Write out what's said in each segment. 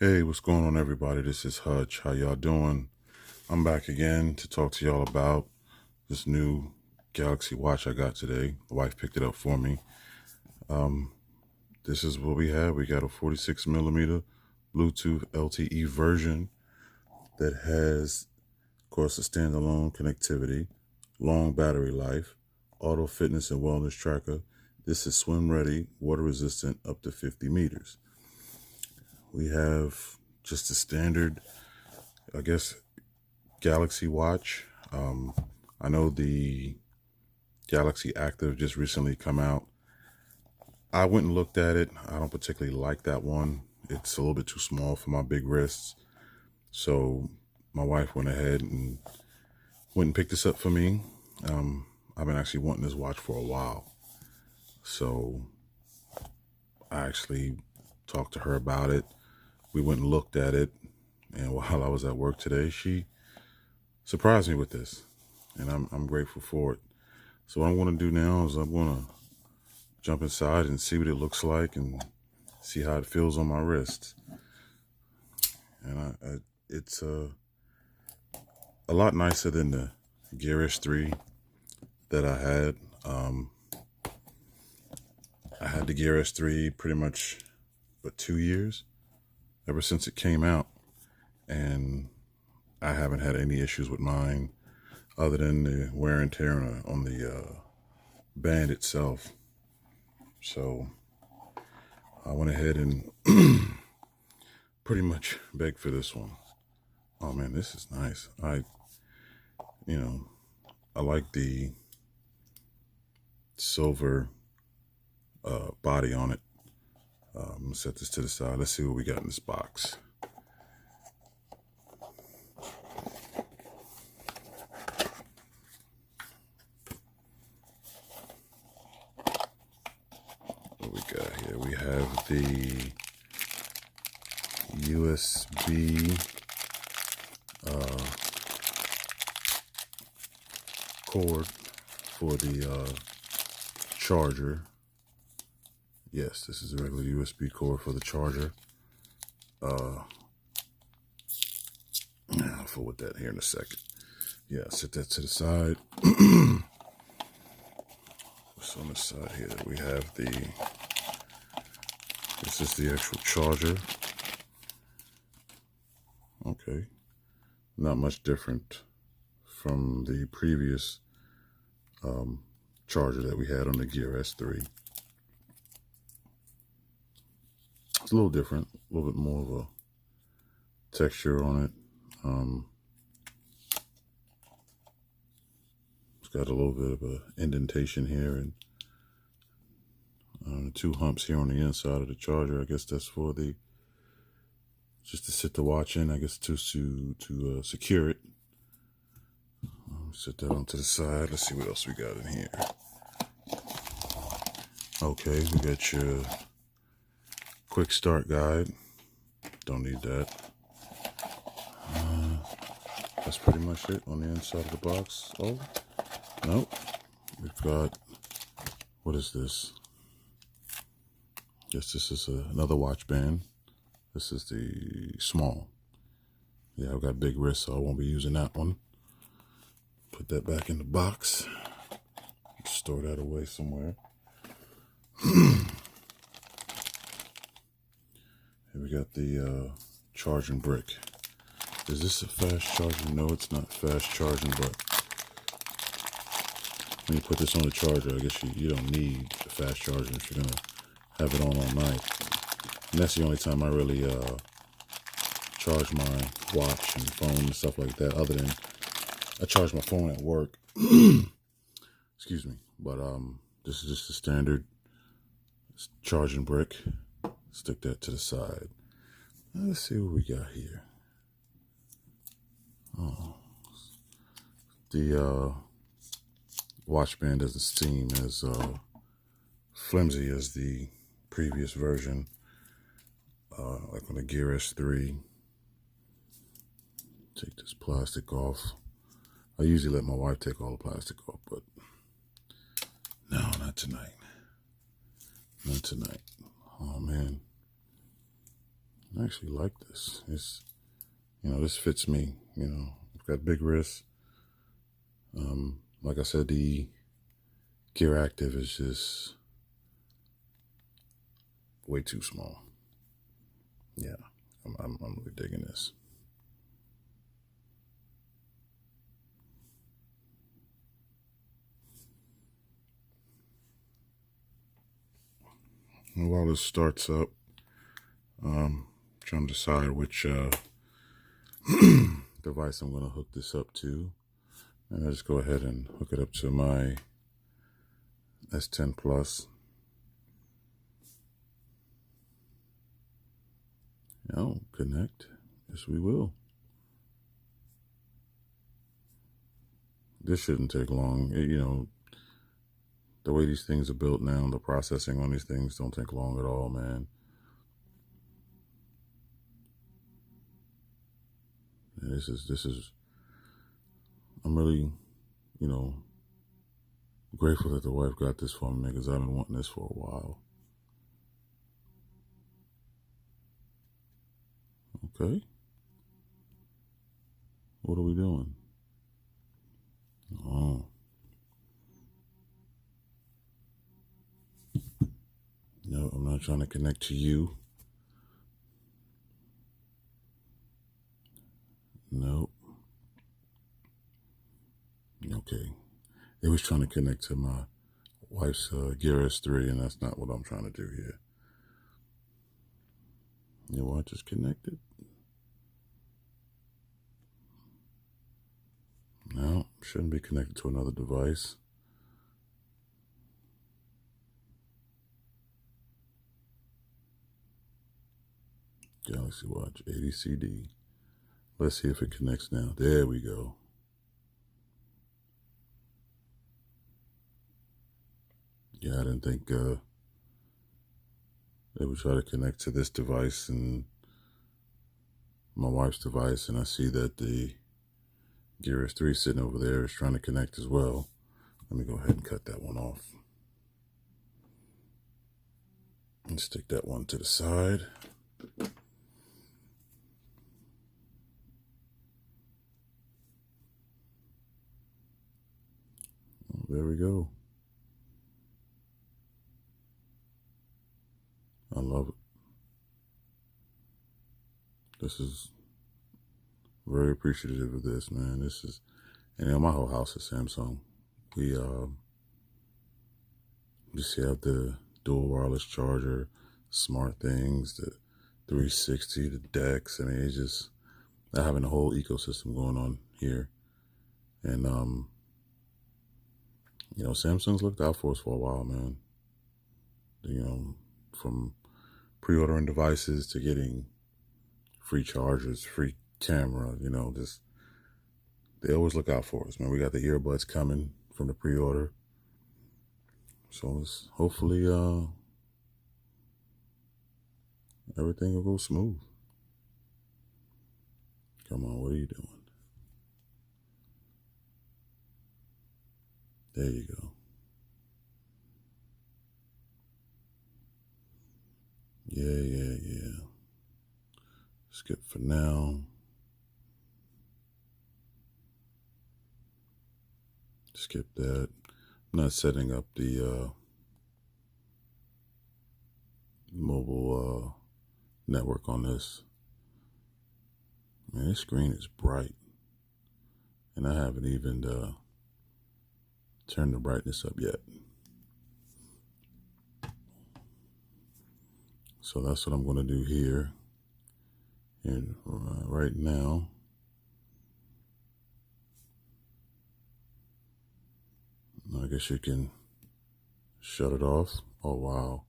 Hey, what's going on, everybody? This is Hutch. How y'all doing? I'm back again to talk to y'all about this new Galaxy Watch I got today. The wife picked it up for me. This is what we have. We got a 46 millimeter Bluetooth LTE version that has, of course, a standalone connectivity, long battery life, auto fitness and wellness tracker. This is swim ready, water resistant, up to 50 meters. We have just a standard, I guess, Galaxy Watch. I know the Galaxy Active just recently come out. I went and looked at it. I don't particularly like that one. It's a little bit too small for my big wrists. So my wife went ahead and picked this up for me. I've been actually wanting this watch for a while. So I actually talked to her about it. We went and looked at it. And while I was at work today, she surprised me with this. And I'm grateful for it. So what I'm going to do now is I'm going to jump inside and see what it looks like and see how it feels on my wrist. And it's a lot nicer than the Gear S3 that I had. I had the Gear S3 pretty much, 2 years, ever since it came out. And I haven't had any issues with mine other than the wear and tear on the band itself. So I went ahead and pretty much begged for this one. Oh man, this is nice. I like the silver body on it. I'm gonna set this to the side. Let's see what we got in this box. What we got here? We have the USB cord for the charger. Yes, this is a regular USB cord for the charger. I'll fool with that here in a second. Yeah, set that to the side. What's on the side here? We have this is the actual charger. Okay. Not much different from the previous charger that we had on the Gear S3. It's a little different, a little bit more of a texture on it. It's got a little bit of a indentation here and 2 humps here on the inside of the charger. I guess that's for just to sit the watch in, I guess to secure it. Set that onto the side. Let's see what else we got in here. Okay, we got your quick start guide. Don't need that. That's pretty much it on the inside of the box. Oh, nope. We've got, what is this? Guess this is another watch band. This is the small. Yeah, I've got big wrists, so I won't be using that one. Put that back in the box. Store that away somewhere. Here we got the charging brick. Is this a fast charging? No, it's not fast charging, but when you put this on the charger, I guess you don't need a fast charger if you're gonna have it on all night. And that's the only time I really charge my watch and phone and stuff like that, other than I charge my phone at work. Excuse me. But this is just a standard charging brick. Stick that to the side. Let's see what we got here. Oh, the watch band doesn't seem as flimsy as the previous version, like on the Gear S3. Take this plastic off. I usually let my wife take all the plastic off, but no, not tonight. Not tonight. Oh man. I actually like this. It's, this fits me. I've got big wrists. Like I said, the Gear Active is just way too small. Yeah, I'm really digging this. And while this starts up, trying to decide which device I'm going to hook this up to. And I just go ahead and hook it up to my S10 Plus. Oh, connect. Yes, we will. This shouldn't take long. The way these things are built now, the processing on these things don't take long at all, man. And this is, I'm really, grateful that the wife got this for me, because I've been wanting this for a while. Okay. What are we doing? Oh. No, I'm not trying to connect to you. Nope. Okay. It was trying to connect to my wife's Gear S3, and that's not what I'm trying to do here. You want just connected? No, shouldn't be connected to another device. Galaxy Watch 80CD. Let's see if it connects now. There we go. Yeah, I didn't think it would try to connect to this device and my wife's device, and I see that the Gear S3 sitting over there is trying to connect as well. Let me go ahead and cut that one off. And stick that one to the side. There we go. I love it. This is very appreciative of this, man. This is, and my whole house is Samsung. We just have the dual wireless charger, smart things, the 360, the decks. I mean, it's just having a whole ecosystem going on here. And Samsung's looked out for us for a while, man. From pre-ordering devices to getting free chargers, free camera, just they always look out for us, man. We got the earbuds coming from the pre-order, so it's hopefully everything will go smooth. Come on, what are you doing? There you go. Yeah. Skip for now. Skip that. I'm not setting up the mobile network on this. Man, this screen is bright. And I haven't even turned the brightness up yet. So that's what I'm going to do here. And right now, I guess you can shut it off. Oh, wow.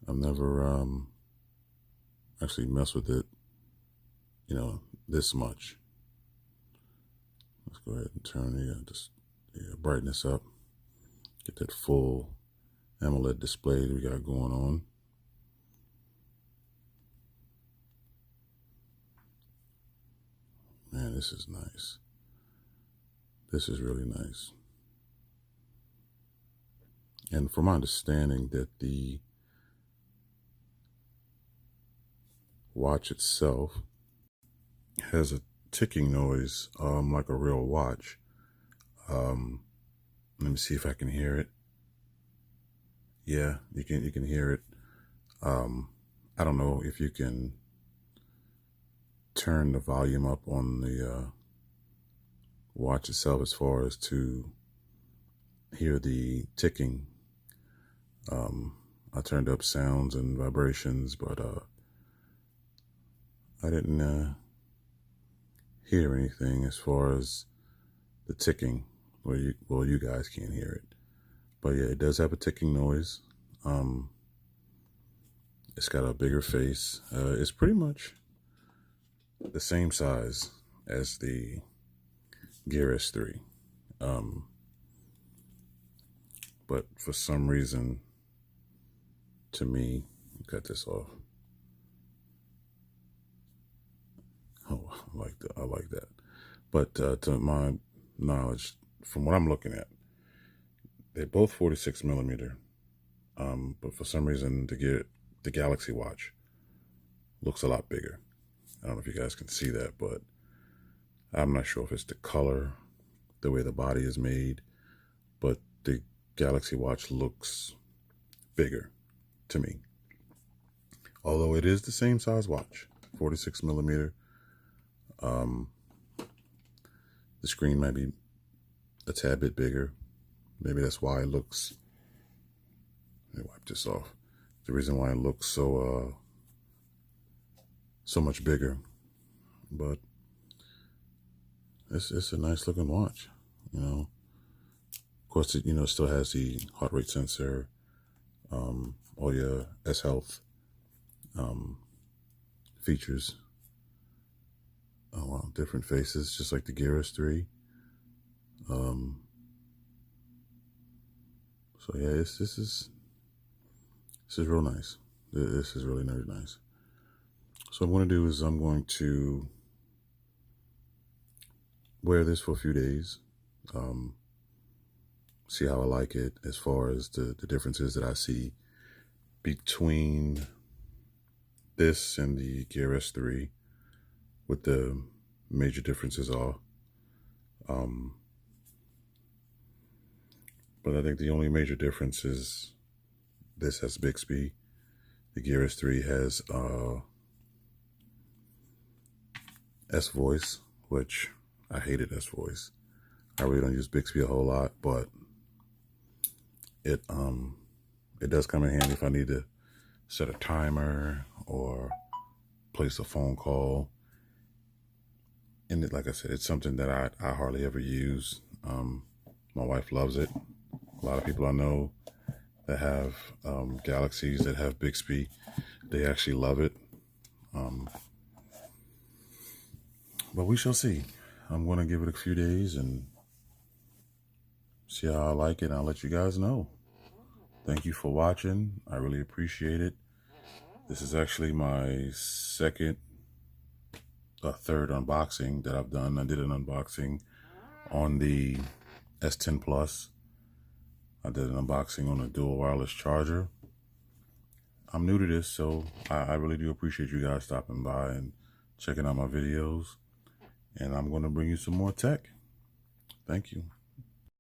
I've never actually messed with it, this much. Let's go ahead and turn the brightness up. Get that full AMOLED display that we got going on. Man, this is nice. This is really nice. And from my understanding that the watch itself has a ticking noise, like a real watch. Let me see if I can hear it. Yeah, you can hear it. I don't know if you can turn the volume up on the watch itself as far as to hear the ticking. I turned up sounds and vibrations, but I didn't hear anything as far as the ticking. Well, you guys can't hear it, but yeah, it does have a ticking noise. It's got a bigger face. It's pretty much the same size as the Gear S3. But for some reason, to me, cut this off. Oh, I like that. But to my knowledge, from what I'm looking at, they're both 46 millimeter. But for some reason, the Galaxy Watch looks a lot bigger. I don't know if you guys can see that, but I'm not sure if it's the color, the way the body is made, but the Galaxy Watch looks bigger to me. Although it is the same size watch, 46 millimeter. The screen might be a tad bit bigger. Maybe that's why it looks, let me wipe this off. The reason why it looks so much bigger. But it's a nice looking watch, you know. Of course, it still has the heart rate sensor, all your S Health features. Oh wow, different faces, just like the Gear S3. So yeah, this is real nice. This is really very nice. So what I'm going to do is I'm going to wear this for a few days, see how I like it as far as the differences that I see between this and the Gear S3, what the major differences are. But I think the only major difference is this has Bixby. The Gear S3 has S voice, which I hated S voice. I really don't use Bixby a whole lot, but it does come in handy if I need to set a timer or place a phone call. And like I said, it's something that I hardly ever use. My wife loves it. A lot of people I know that have Galaxies that have Bixby, they actually love it. But we shall see. I'm going to give it a few days and see how I like it, and I'll let you guys know. Thank you for watching. I really appreciate it. This is actually my third unboxing that I've done. I did an unboxing on the S10 Plus. I did an unboxing on a dual wireless charger. I'm new to this, so I really do appreciate you guys stopping by and checking out my videos. And I'm going to bring you some more tech. Thank you.